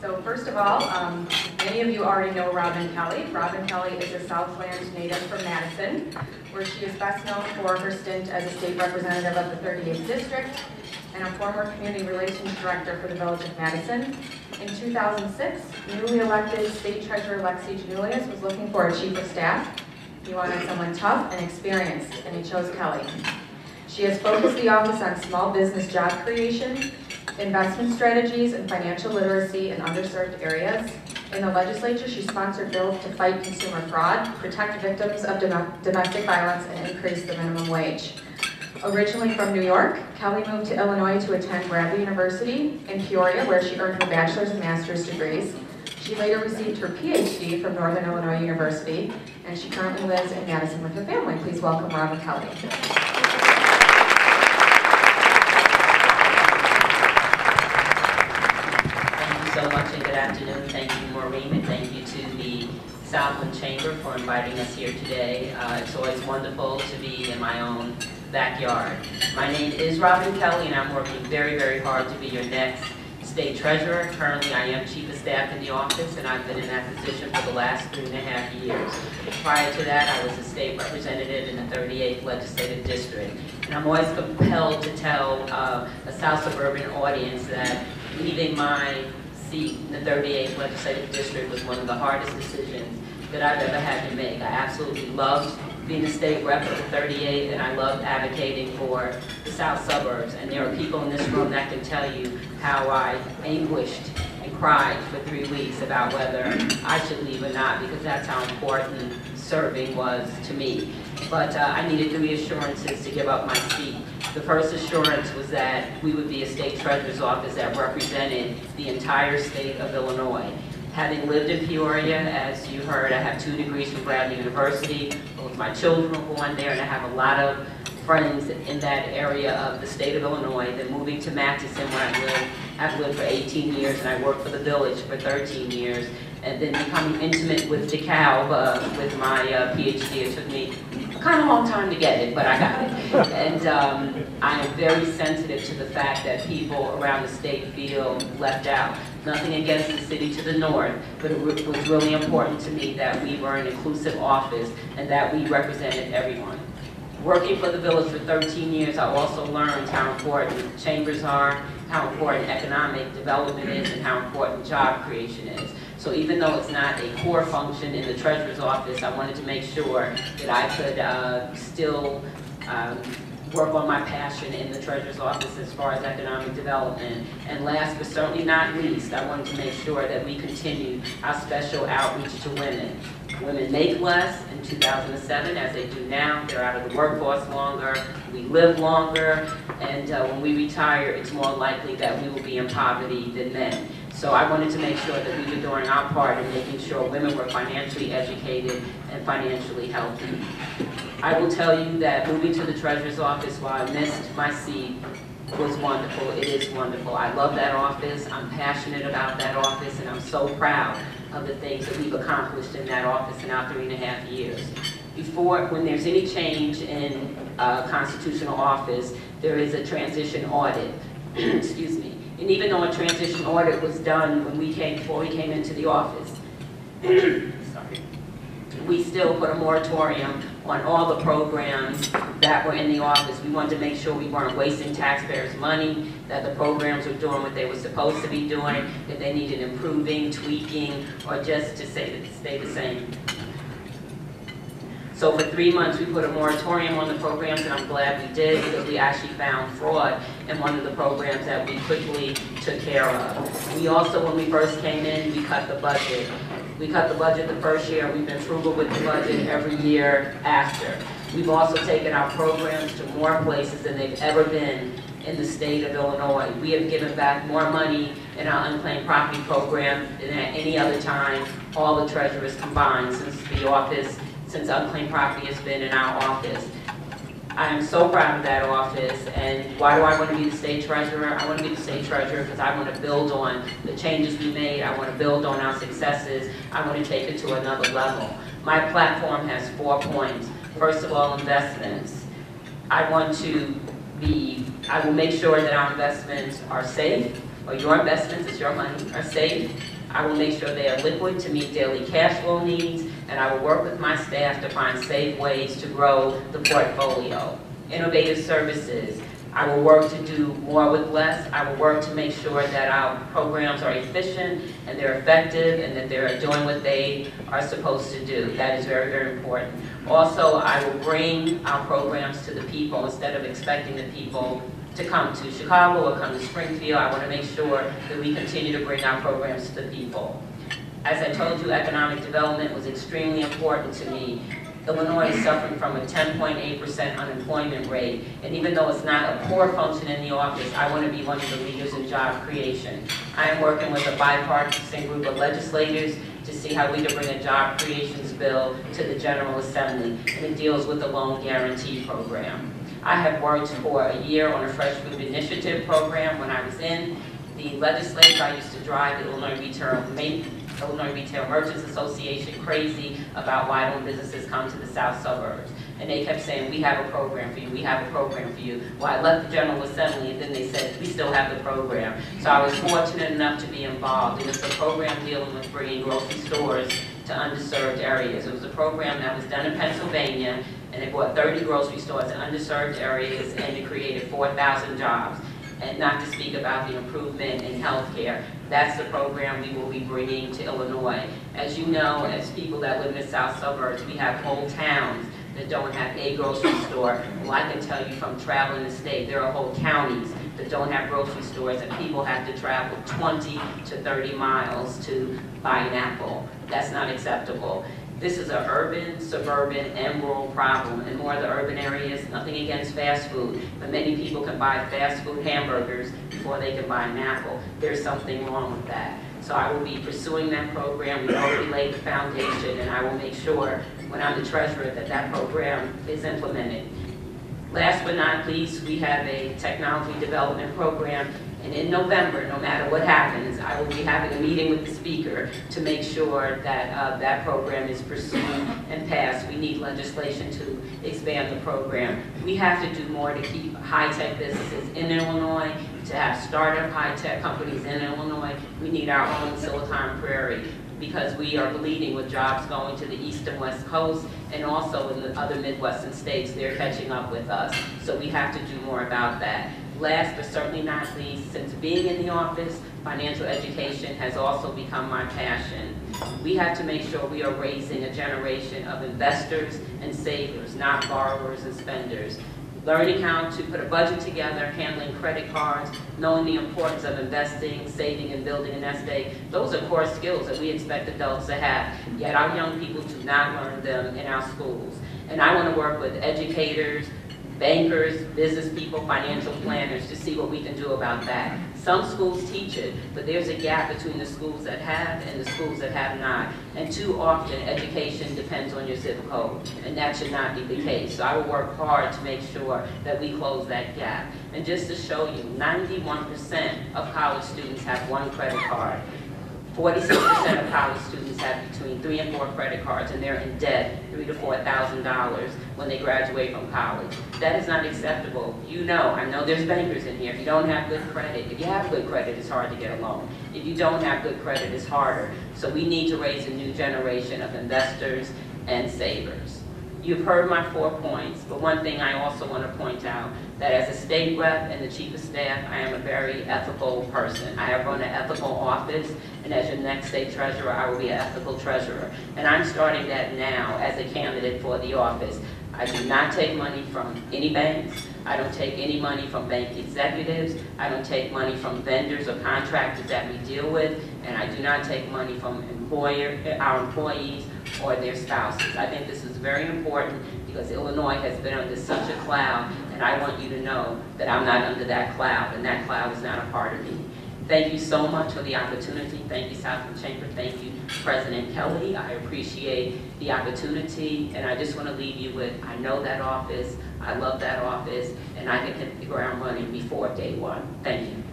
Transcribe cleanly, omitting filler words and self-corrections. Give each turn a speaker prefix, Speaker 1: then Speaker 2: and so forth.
Speaker 1: So first of all, many of you already know Robin Kelly. Robin Kelly is a Southland native from Madison, where she is best known for her stint as a state representative of the 38th District and a former community relations director for the Village of Madison. In 2006, newly elected State Treasurer Lexi Janulius was looking for a chief of staff. He wanted someone tough and experienced, and he chose Kelly. She has focused the office on small business job creation, investment strategies, and financial literacy in underserved areas. In the legislature, she sponsored bills to fight consumer fraud, protect victims of domestic violence, and increase the minimum wage. Originally from New York, Kelly moved to Illinois to attend Bradley University in Peoria, where she earned her bachelor's and master's degrees. She later received her PhD from Northern Illinois University, and she currently lives in Madison with her family. Please welcome Robin Kelly.
Speaker 2: So much and good afternoon. Thank you, Maureen, and thank you to the Southland Chamber for inviting us here today. It's always wonderful to be in my own backyard. My name is Robin Kelly, and I'm working very, very hard to be your next state treasurer. Currently, I am chief of staff in the office, and I've been in that position for the last 3.5 years. Prior to that, I was a state representative in the 38th legislative district. And I'm always compelled to tell a South suburban audience that leaving my seat in the 38th legislative district was one of the hardest decisions that I've ever had to make. I absolutely loved being a state rep of the 38th, and I loved advocating for the South suburbs. And there are people in this room that can tell you how I anguished and cried for 3 weeks about whether I should leave or not, because that's how important serving was to me. But I needed 3 assurances to give up my seat. The first assurance was that we would be a state treasurer's office that represented the entire state of Illinois. Having lived in Peoria, as you heard, I have 2 degrees from Bradley University. Both my children were born there, and I have a lot of friends in that area of the state of Illinois. Then moving to Madison, where I live, I've lived for 18 years, and I worked for the Village for 13 years. And then becoming intimate with DeKalb with my PhD, it took me kind of a long time to get it, but I got it. And I am very sensitive to the fact that people around the state feel left out. Nothing against the city to the north, but it was really important to me that we were an inclusive office and that we represented everyone. Working for the Village for 13 years, I also learned how important chambers are, how important economic development is, and how important job creation is. So even though it's not a core function in the treasurer's office, I wanted to make sure that I could still work on my passion in the treasurer's office as far as economic development. And last but certainly not least, I wanted to make sure that we continue our special outreach to women. Women make less in 2007 as they do now. They're out of the workforce longer, we live longer, and when we retire, it's more likely that we will be in poverty than men. So I wanted to make sure that we were doing our part in making sure women were financially educated and financially healthy. I will tell you that moving to the treasurer's office while I missed my seat was wonderful. It is wonderful. I love that office. I'm passionate about that office, and I'm so proud of the things that we've accomplished in that office in our 3.5 years. When there's any change in constitutional office, there is a transition audit. Excuse me. And even though a transition audit was done before we came into the office, sorry, we still put a moratorium on all the programs that were in the office. We wanted to make sure we weren't wasting taxpayers' money, that the programs were doing what they were supposed to be doing, if they needed improving, tweaking, or just to stay the same. So for 3 months, we put a moratorium on the programs, and I'm glad we did, because we actually found fraud in one of the programs that we quickly took care of. We also, when we first came in, we cut the budget. We cut the budget the first year. We've been frugal with the budget every year after. We've also taken our programs to more places than they've ever been in the state of Illinois. We have given back more money in our unclaimed property program than at any other time, all the treasurers combined, since unclaimed property has been in our office. I am so proud of that office, and why do I want to be the state treasurer? I want to be the state treasurer because I want to build on the changes we made. I want to build on our successes. I want to take it to another level. My platform has 4 points. First of all, investments. I will make sure that our investments are safe, or your investments, it's your money, are safe. I will make sure they are liquid to meet daily cash flow needs, and I will work with my staff to find safe ways to grow the portfolio. Innovative services. I will work to do more with less. I will work to make sure that our programs are efficient and they're effective and that they're doing what they are supposed to do. That is very, very important. Also, I will bring our programs to the people instead of expecting the people to come to Chicago or come to Springfield. I want to make sure that we continue to bring our programs to the people. As I told you, economic development was extremely important to me. Illinois is suffering from a 10.8% unemployment rate, and even though it's not a core function in the office, I want to be one of the leaders in job creation. I am working with a bipartisan group of legislators to see how we can bring a job creations bill to the General Assembly, and it deals with the loan guarantee program. I have worked for a year on a fresh food initiative program. When I was in the legislature, I used to drive the Illinois Retail Merchants Association crazy about why don't businesses come to the south suburbs. And they kept saying, we have a program for you, we have a program for you. Well, I left the General Assembly and then they said, we still have the program. So I was fortunate enough to be involved. And it's a program dealing with bringing grocery stores to underserved areas. It was a program that was done in Pennsylvania, and it brought 30 grocery stores in underserved areas, and it created 4,000 jobs. And not to speak about the improvement in healthcare. That's the program we will be bringing to Illinois. As you know, as people that live in the south suburbs, we have whole towns that don't have a grocery store. Well, I can tell you from traveling the state, there are whole counties that don't have grocery stores, and people have to travel 20 to 30 miles to buy an apple. That's not acceptable. This is an urban, suburban, and rural problem. In more of the urban areas, nothing against fast food, but many people can buy fast food hamburgers before they can buy an apple. There's something wrong with that. So I will be pursuing that program. We've already laid the foundation, and I will make sure, when I'm the treasurer, that that program is implemented. Last but not least, we have a technology development program. And in November, no matter what happens, I will be having a meeting with the speaker to make sure that that program is pursued and passed. We need legislation to expand the program. We have to do more to keep high-tech businesses in Illinois, to have startup high-tech companies in Illinois. We need our own Silicon Prairie, because we are bleeding with jobs going to the east and west coast, and also in the other Midwestern states, they're catching up with us. So we have to do more about that. Last but certainly not least, since being in the office, financial education has also become my passion. We have to make sure we are raising a generation of investors and savers, not borrowers and spenders. Learning how to put a budget together, handling credit cards, knowing the importance of investing, saving, and building a nest egg. Those are core skills that we expect adults to have, yet our young people do not learn them in our schools. And I want to work with educators, bankers, business people, financial planners to see what we can do about that. Some schools teach it, but there's a gap between the schools that have and the schools that have not. And too often, education depends on your zip code, and that should not be the case. So I will work hard to make sure that we close that gap. And just to show you, 91% of college students have one credit card. 46% of college students have between 3 and 4 credit cards, and they're in debt $3,000 to $4,000 when they graduate from college. That is not acceptable. You know, I know there's bankers in here. If you don't have good credit, if you have good credit, it's hard to get a loan. If you don't have good credit, it's harder. So we need to raise a new generation of investors and savers. You've heard my 4 points, but one thing I also want to point out, that as a state rep and the chief of staff, I am a very ethical person. I have run an ethical office, and as your next state treasurer, I will be an ethical treasurer. And I'm starting that now as a candidate for the office. I do not take money from any banks. I don't take any money from bank executives. I don't take money from vendors or contractors that we deal with. And I do not take money from our employees or their spouses. I think this is very important because Illinois has been under such a cloud, and I want you to know that I'm not under that cloud, and that cloud is not a part of me. Thank you so much for the opportunity. Thank you, Southland Chamber. Thank you, President Kelly. I appreciate the opportunity, and I just want to leave you with, I know that office, I love that office, and I can hit the ground running before day one. Thank you.